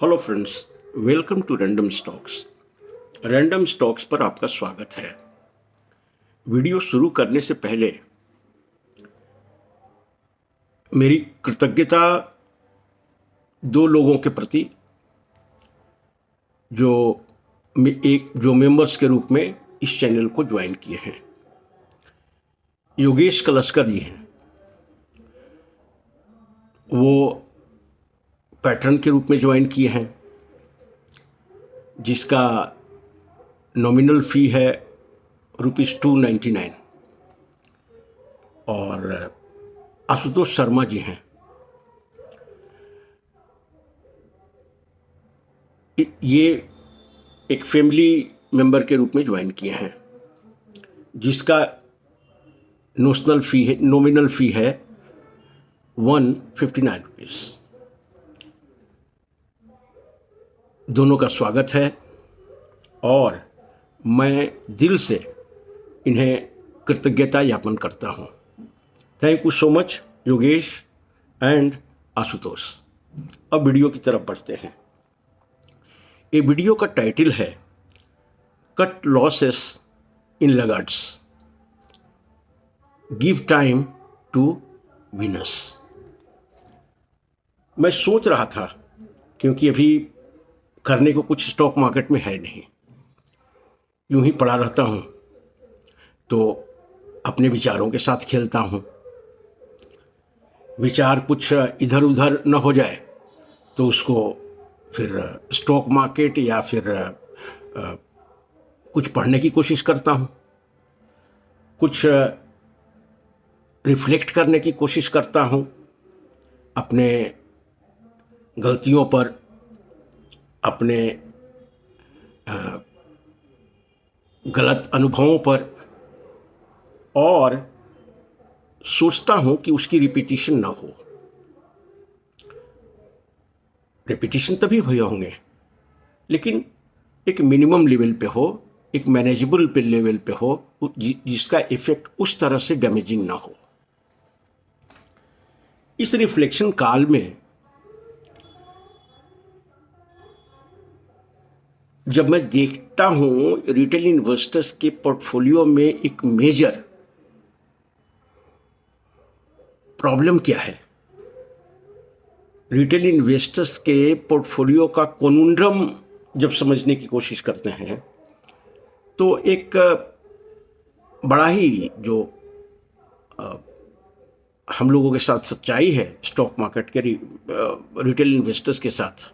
Hello friends, welcome to random stocks. Random stocks पर आपका स्वागत है। वीडियो शुरू करने से पहले मेरी कृतज्ञता दो लोगों के प्रति जो मेंबर्स के रूप में इस चैनल को ज्वाइन किए हैं। योगेश कलस्कर जी हैं, वो पैटर्न के रूप में ज्वाइन किए हैं, जिसका नॉमिनल फ़ी है ₹299। और आशुतोष शर्मा जी हैं, ये एक फैमिली मेंबर के रूप में ज्वाइन किए हैं, जिसका नॉमिनल फ़ी है ₹159। दोनों का स्वागत है और मैं दिल से इन्हें कृतज्ञता ज्ञापन करता हूँ। Thank you so much Yogesh and Ashutosh. अब वीडियो की तरफ बढ़ते हैं। ये वीडियो का टाइटल है cut losses in laggards, give time to winners. मैं सोच रहा था, क्योंकि अभी करने को कुछ स्टॉक मार्केट में है नहीं, यूं ही पड़ा रहता हूं, तो अपने विचारों के साथ खेलता हूं। विचार कुछ इधर उधर न हो जाए तो उसको फिर स्टॉक मार्केट या फिर कुछ पढ़ने की कोशिश करता हूं, कुछ रिफ्लेक्ट करने की कोशिश करता हूं अपने गलतियों पर, अपने गलत अनुभवों पर, और सोचता हूं कि उसकी रिपीटिशन ना हो। रिपीटिशन तभी हुए होंगे, लेकिन एक मिनिमम लेवल पे हो, एक मैनेजेबल पे लेवल पे हो, जिसका इफेक्ट उस तरह से डैमेजिंग ना हो। इस रिफ्लेक्शन काल में जब मैं देखता हूं रिटेल इन्वेस्टर्स के पोर्टफोलियो में एक मेजर प्रॉब्लम क्या है, रिटेल इन्वेस्टर्स के पोर्टफोलियो का कोनुंड्रम जब समझने की कोशिश करते हैं, तो एक बड़ा ही जो हम लोगों के साथ सच्चाई है स्टॉक मार्केट के रिटेल इन्वेस्टर्स के साथ,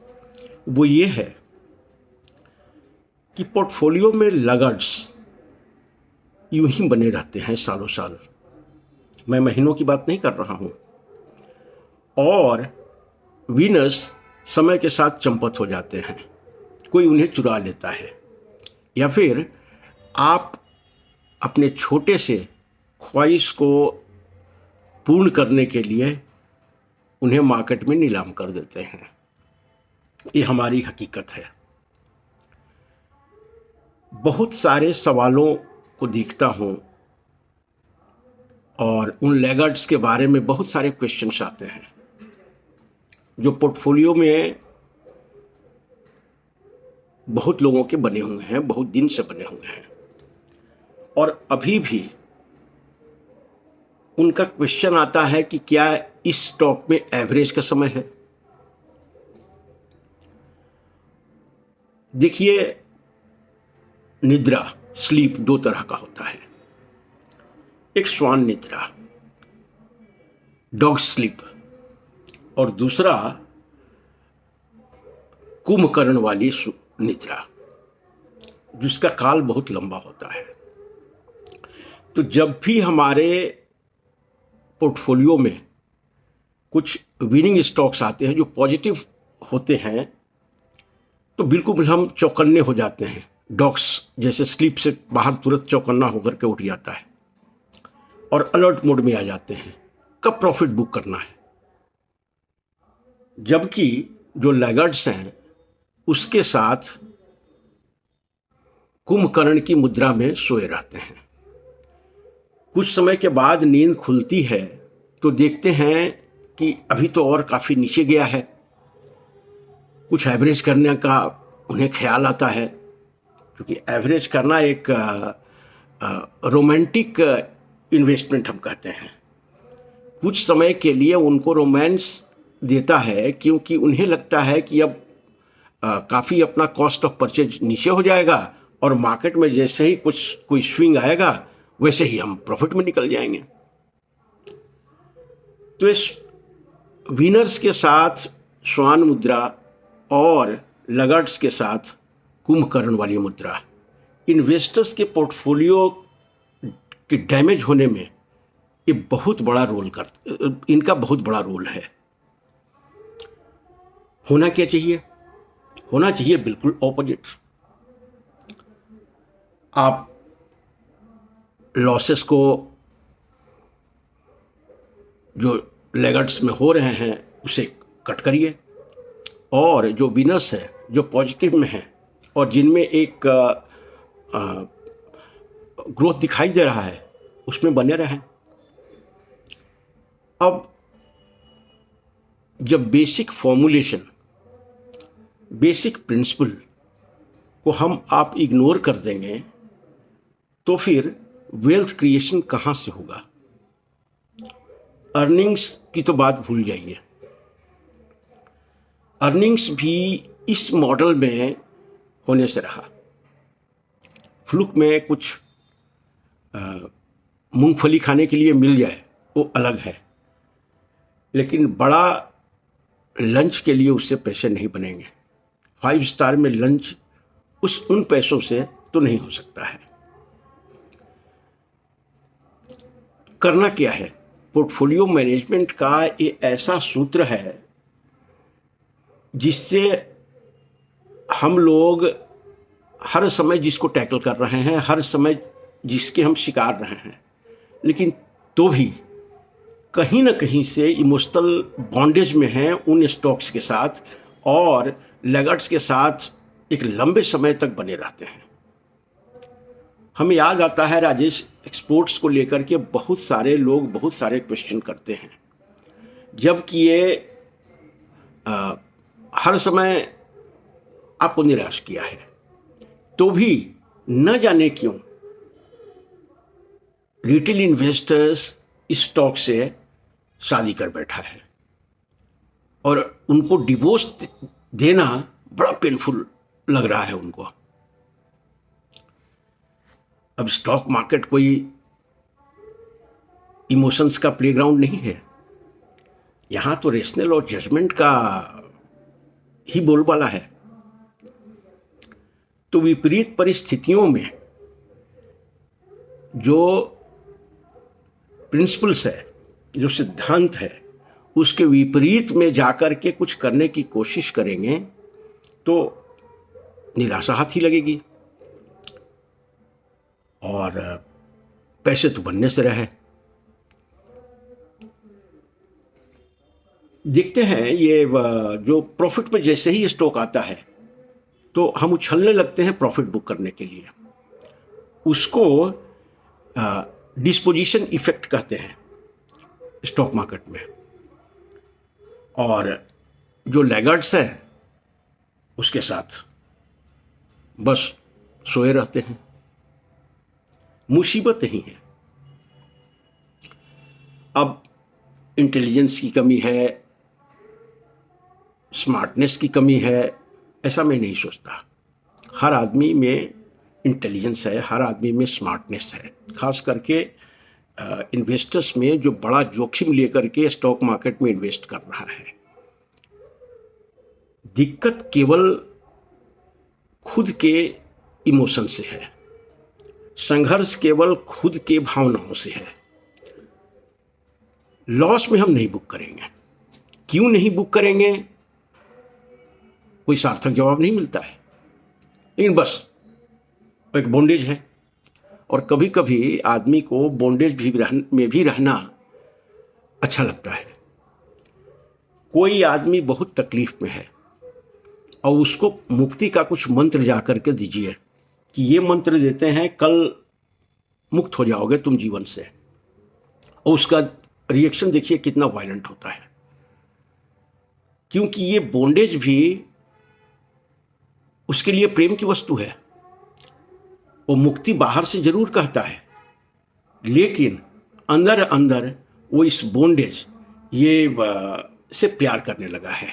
वो ये है कि पोर्टफोलियो में लैगार्ड्स यूं ही बने रहते हैं सालों साल। मैं महीनों की बात नहीं कर रहा हूं। और विनर्स समय के साथ चंपत हो जाते हैं, कोई उन्हें चुरा लेता है, या फिर आप अपने छोटे से ख्वाहिश को पूर्ण करने के लिए उन्हें मार्केट में नीलाम कर देते हैं। ये हमारी हकीकत है। बहुत सारे सवालों को देखता हूं और उन लैगार्ड्स के बारे में बहुत सारे क्वेश्चंस आते हैं, जो पोर्टफोलियो में बहुत लोगों के बने हुए हैं, बहुत दिन से बने हुए हैं, और अभी भी उनका क्वेश्चन आता है कि क्या इस स्टॉक में एवरेज का समय है। देखिए, निद्रा, स्लीप, दो तरह का होता है। एक स्वान निद्रा, डॉग स्लीप, और दूसरा कुंभकर्ण वाली निद्रा, जिसका काल बहुत लंबा होता है। तो जब भी हमारे पोर्टफोलियो में कुछ विनिंग स्टॉक्स आते हैं जो पॉजिटिव होते हैं, तो बिल्कुल हम चौकन्ने हो जाते हैं। डॉग्स जैसे स्लीप से बाहर तुरंत चौकन्ना होकर के उठ जाता है और अलर्ट मोड में आ जाते हैं, कब प्रॉफिट बुक करना है। जबकि जो लैगार्ड्स हैं उसके साथ कुंभकर्ण की मुद्रा में सोए रहते हैं। कुछ समय के बाद नींद खुलती है तो देखते हैं कि अभी तो और काफी नीचे गया है, कुछ एवरेज करने का उन्हें ख्याल आता है, क्योंकि एवरेज करना एक रोमांटिक इन्वेस्टमेंट हम कहते हैं। कुछ समय के लिए उनको रोमांस देता है, क्योंकि उन्हें लगता है कि अब काफ़ी अपना कॉस्ट ऑफ परचेज नीचे हो जाएगा और मार्केट में जैसे ही कोई स्विंग आएगा वैसे ही हम प्रॉफिट में निकल जाएंगे। तो इस विनर्स के साथ श्वान मुद्रा और लगर्ड्स के साथ कुंभकर्ण वाली मुद्रा इन्वेस्टर्स के पोर्टफोलियो के डैमेज होने में ये बहुत बड़ा रोल इनका बहुत बड़ा रोल है। होना क्या चाहिए? होना चाहिए बिल्कुल ऑपोजिट। आप लॉसेस को जो लेगर्ड्स में हो रहे हैं उसे कट करिए, और जो विनर्स है, जो पॉजिटिव में है और जिनमें एक ग्रोथ दिखाई दे रहा है, उसमें बने रहें। अब जब बेसिक फॉर्मूलेशन, बेसिक प्रिंसिपल को हम आप इग्नोर कर देंगे तो फिर वेल्थ क्रिएशन कहाँ से होगा? अर्निंग्स की तो बात भूल जाइए। अर्निंग्स भी इस मॉडल में होने से रहा। फ्लूक में कुछ मूंगफली खाने के लिए मिल जाए वो अलग है, लेकिन बड़ा लंच के लिए उससे पैसे नहीं बनेंगे। 5 स्टार में लंच उन पैसों से तो नहीं हो सकता है। करना क्या है? पोर्टफोलियो मैनेजमेंट का ये ऐसा सूत्र है जिससे हम लोग हर समय जिसको टैकल कर रहे हैं, हर समय जिसके हम शिकार रहे हैं, लेकिन तो भी कहीं ना कहीं से इमोशनल बॉन्डेज में हैं उन स्टॉक्स के साथ, और लेगर्ड्स के साथ एक लंबे समय तक बने रहते हैं। हमें याद आता है राजेश, एक्सपोर्ट्स को लेकर के बहुत सारे लोग बहुत सारे क्वेश्चन करते हैं, जबकि ये हर समय आपको निराश किया है, तो भी न जाने क्यों रिटेल इन्वेस्टर्स इस स्टॉक से शादी कर बैठा है, और उनको डिवोर्स देना बड़ा पेनफुल लग रहा है उनको। अब स्टॉक मार्केट कोई इमोशंस का प्लेग्राउंड नहीं है। यहां तो रेशनल और जजमेंट का ही बोलबाला है। तो विपरीत परिस्थितियों में जो प्रिंसिपल्स है, जो सिद्धांत है, उसके विपरीत में जाकर के कुछ करने की कोशिश करेंगे तो निराशा हाथ ही लगेगी, और पैसे तो बनने से रहे। देखते हैं ये जो प्रॉफिट में जैसे ही स्टॉक आता है तो हम उछलने लगते हैं प्रॉफिट बुक करने के लिए। उसको डिस्पोजिशन इफेक्ट कहते हैं स्टॉक मार्केट में, और जो लैगर्ड्स है उसके साथ बस सोए रहते हैं। मुसीबत ही है। अब इंटेलिजेंस की कमी है, स्मार्टनेस की कमी है, ऐसा मैं नहीं सोचता। हर आदमी में इंटेलिजेंस है, हर आदमी में स्मार्टनेस है। खास करके इन्वेस्टर्स में जो बड़ा जोखिम लेकर के स्टॉक मार्केट में इन्वेस्ट कर रहा है। दिक्कत केवल खुद के इमोशन से है, संघर्ष केवल खुद के भावनाओं से है। लॉस में हम नहीं बुक करेंगे। क्यों नहीं बुक करेंगे? कोई सार्थक जवाब नहीं मिलता है, लेकिन बस एक बॉन्डेज है, और कभी कभी आदमी को बॉन्डेज में भी रहना अच्छा लगता है। कोई आदमी बहुत तकलीफ में है और उसको मुक्ति का कुछ मंत्र जा करके दीजिए कि ये मंत्र देते हैं कल मुक्त हो जाओगे तुम जीवन से, और उसका रिएक्शन देखिए कितना वायलेंट होता है। क्योंकि ये बॉन्डेज भी उसके लिए प्रेम की वस्तु है। वो मुक्ति बाहर से जरूर कहता है, लेकिन अंदर अंदर वो इस बॉन्डेज से प्यार करने लगा है।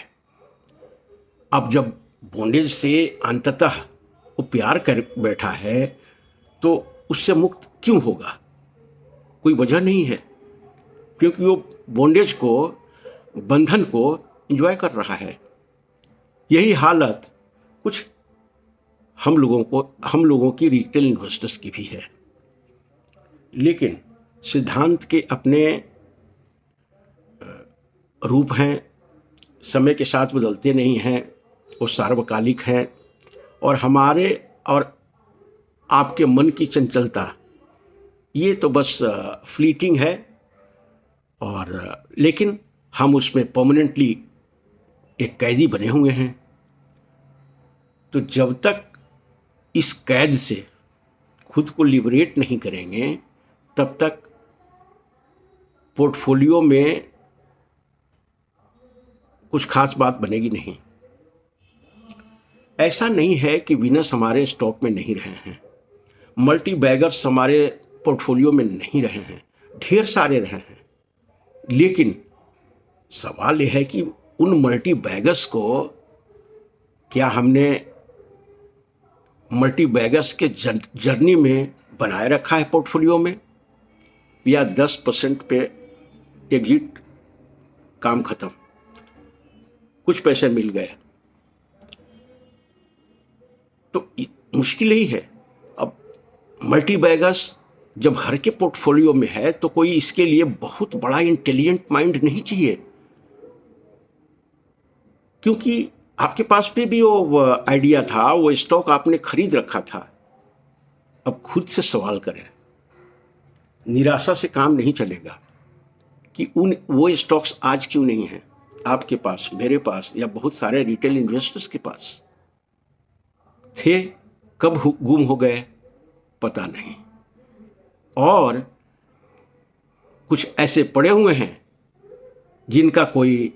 अब जब बॉन्डेज से अंततः वो प्यार कर बैठा है तो उससे मुक्त क्यों होगा? कोई वजह नहीं है, क्योंकि वो बॉन्डेज को, बंधन को एंजॉय कर रहा है। यही हालत कुछ हम लोगों की रिटेल इन्वेस्टर्स की भी है। लेकिन सिद्धांत के अपने रूप हैं, समय के साथ बदलते नहीं हैं, वो सार्वकालिक हैं। और हमारे और आपके मन की चंचलता ये तो बस फ्लीटिंग है, और लेकिन हम उसमें परमानेंटली एक कैदी बने हुए हैं। तो जब तक इस कैद से खुद को लिबरेट नहीं करेंगे, तब तक पोर्टफोलियो में कुछ खास बात बनेगी नहीं। ऐसा नहीं है कि वीनस हमारे स्टॉक में नहीं रहे हैं, मल्टी बैगर्स हमारे पोर्टफोलियो में नहीं रहे हैं, ढेर सारे रहे हैं। लेकिन सवाल यह है कि उन मल्टी बैगर्स को क्या हमने मल्टी बैगर्स के जर्नी में बनाए रखा है पोर्टफोलियो में, या 10% पे एग्जिट, काम खत्म, कुछ पैसे मिल गए। तो मुश्किल ही है। अब मल्टी बैगर्स जब हर के पोर्टफोलियो में है तो कोई इसके लिए बहुत बड़ा इंटेलिजेंट माइंड नहीं चाहिए, क्योंकि आपके पास पे भी वो आइडिया था, वो स्टॉक आपने खरीद रखा था। अब खुद से सवाल करें, निराशा से काम नहीं चलेगा कि वो स्टॉक्स आज क्यों नहीं हैं आपके पास, मेरे पास, या बहुत सारे रिटेल इन्वेस्टर्स के पास थे। कब गुम हो गए पता नहीं। और कुछ ऐसे पड़े हुए हैं जिनका कोई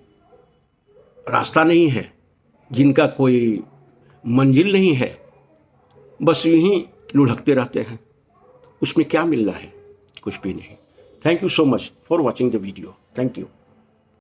रास्ता नहीं है, जिनका कोई मंजिल नहीं है, बस यूं ही लुढ़कते रहते हैं। उसमें क्या मिल रहा है? कुछ भी नहीं। Thank you so much for watching the video. Thank you.